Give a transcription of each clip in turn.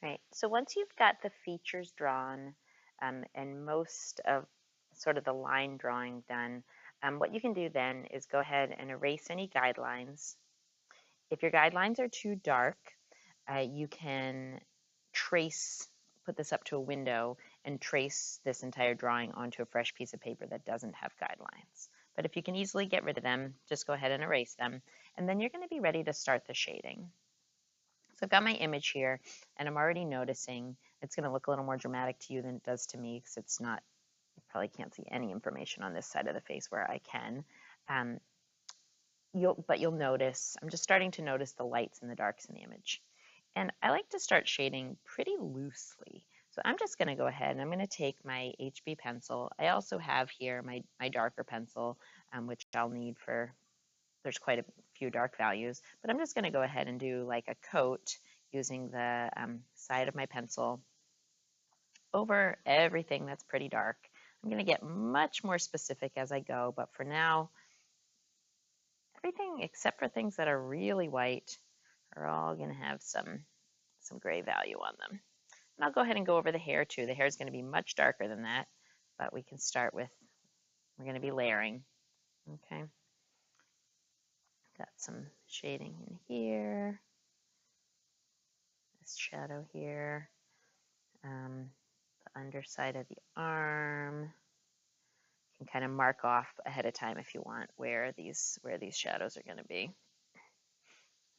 Right. So once you've got the features drawn and most of sort of the line drawing done, what you can do then is go ahead and erase any guidelines. If your guidelines are too dark, you can put this up to a window and trace this entire drawing onto a fresh piece of paper that doesn't have guidelines. But if you can easily get rid of them, just go ahead and erase them. And then you're going to be ready to start the shading. So I've got my image here, and I'm already noticing it's going to look a little more dramatic to you than it does to me because it's not, you probably can't see any information on this side of the face where I can. Um, you'll notice, I'm just starting to notice the lights and the darks in the image. And I like to start shading pretty loosely. So I'm just going to go ahead and I'm going to take my HB pencil. I also have here my darker pencil, which I'll need for, there's quite a few dark values, but I'm just going to go ahead and do like a coat using the side of my pencil over everything that's pretty dark. I'm going to get much more specific as I go, but for now, everything except for things that are really white are all going to have some gray value on them. And I'll go ahead and go over the hair too. The hair is going to be much darker than that, but we can start with, we're going to be layering. Okay. Got some shading in here. This shadow here. The underside of the arm. You can kind of mark off ahead of time if you want where these shadows are going to be.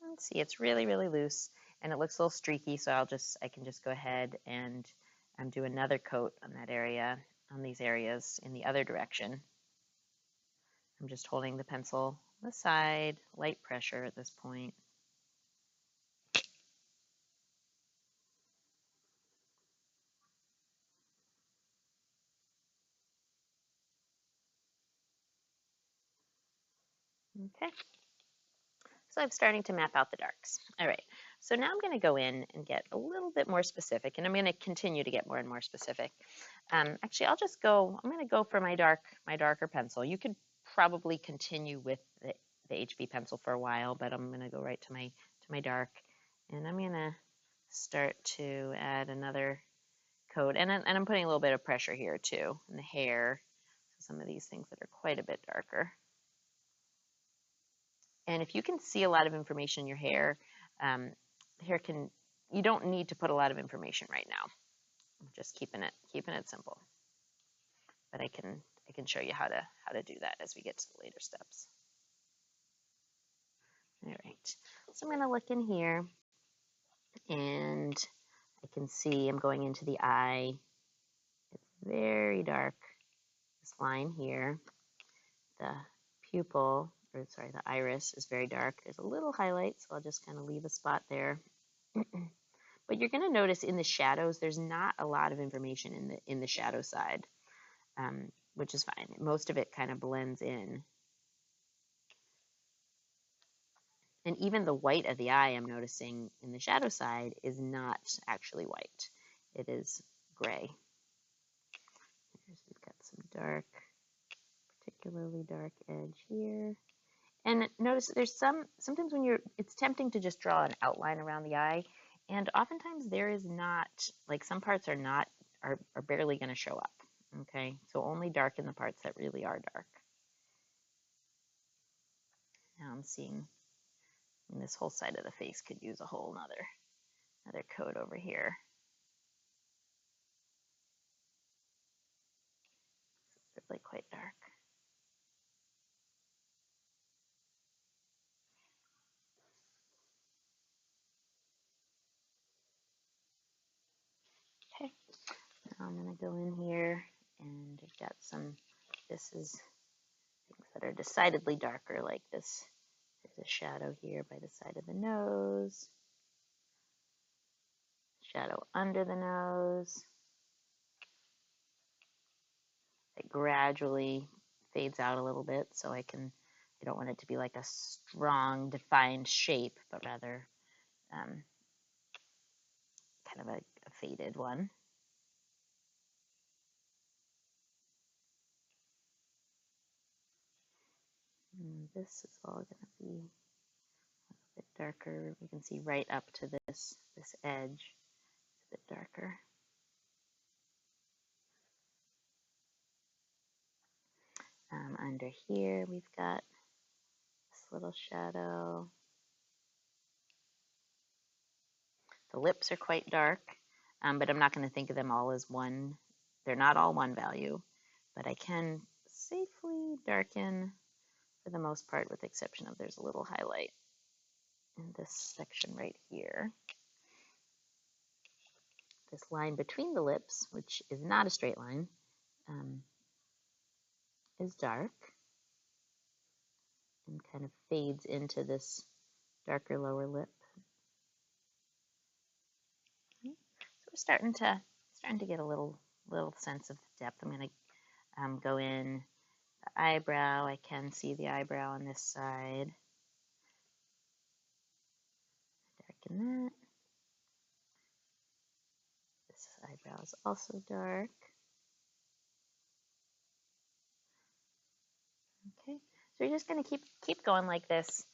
Let's see, it's really, really loose and it looks a little streaky, so I can just go ahead and do another coat on that area, on these areas in the other direction. I'm just holding the pencil on the side, light pressure at this point. Okay. So I'm starting to map out the darks. All right. So now I'm going to go in and get a little bit more specific, and I'm going to continue to get more and more specific. Actually, I'm going to go for my darker pencil. You could probably continue with the HB pencil for a while, but I'm going to go right to my dark, and I'm going to start to add another coat, and I'm putting a little bit of pressure here too in the hair. So some of these things that are quite a bit darker. And if you can see a lot of information in your hair, you don't need to put a lot of information right now. I'm just keeping it simple. But I can show you how to do that as we get to the later steps. All right. So I'm going to look in here, and I can see I'm going into the eye. It's very dark. This line here, the pupil, or sorry, the iris is very dark. There's a little highlight, so I'll just kind of leave a spot there. But you're going to notice in the shadows, there's not a lot of information in the shadow side, which is fine. Most of it kind of blends in. And even the white of the eye, I'm noticing in the shadow side, is not actually white. It is gray. We've got some dark, particularly dark edge here. And notice there's sometimes when it's tempting to just draw an outline around the eye. And oftentimes there is not, like some parts are barely going to show up. Okay, so only darken the parts that really are dark. Now I'm seeing this whole side of the face could use a whole another coat over here. It's really quite dark. Okay, now I'm going to go in here and I've got this is things that are decidedly darker, like this. There's a shadow here by the side of the nose, shadow under the nose. It gradually fades out a little bit, so I don't want it to be like a strong, defined shape, but rather kind of a faded one. And this is all going to be a bit darker. We can see right up to this edge. a bit darker. Under here, we've got this little shadow. The lips are quite dark, but I'm not going to think of them all as one. They're not all one value, but I can safely darken for the most part, with the exception of there's a little highlight in this section right here. This line between the lips, which is not a straight line, is dark and kind of fades into this darker lower lip. So we're starting to get a little sense of depth. I'm going to go in the eyebrow. I can see the eyebrow on this side. Darken that. This eyebrow is also dark. Okay, so you're just going to keep going like this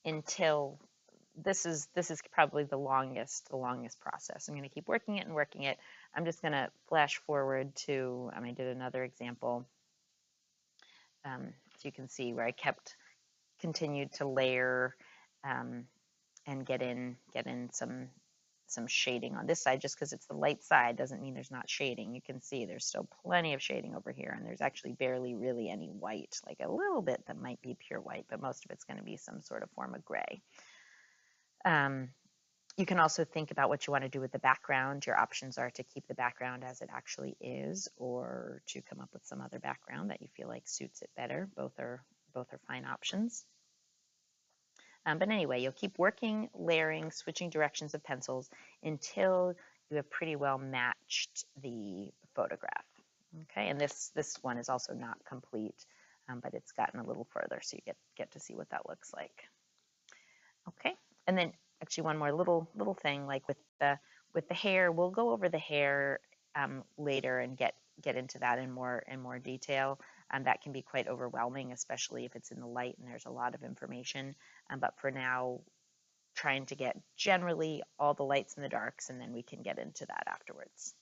until this is probably the longest process. I'm going to keep working it and working it. I'm just going to flash forward to I did another example, so you can see where I continued to layer and get in some shading on this side. Just because it's the light side doesn't mean there's not shading. You can see there's still plenty of shading over here, and there's actually barely really any white, like a little bit that might be pure white, but most of it's going to be some sort of form of gray. You can also think about what you want to do with the background. Your options are to keep the background as it actually is, or to come up with some other background that you feel like suits it better. Both are fine options. But anyway, you'll keep working, layering, switching directions of pencils until you have pretty well matched the photograph. Okay, and this one is also not complete, but it's gotten a little further, so you get to see what that looks like. Okay, and then actually one more little thing, like with the hair, we'll go over the hair later and get into that in more detail. That can be quite overwhelming, especially if it's in the light and there's a lot of information. But for now, trying to get generally all the lights and the darks, and then we can get into that afterwards.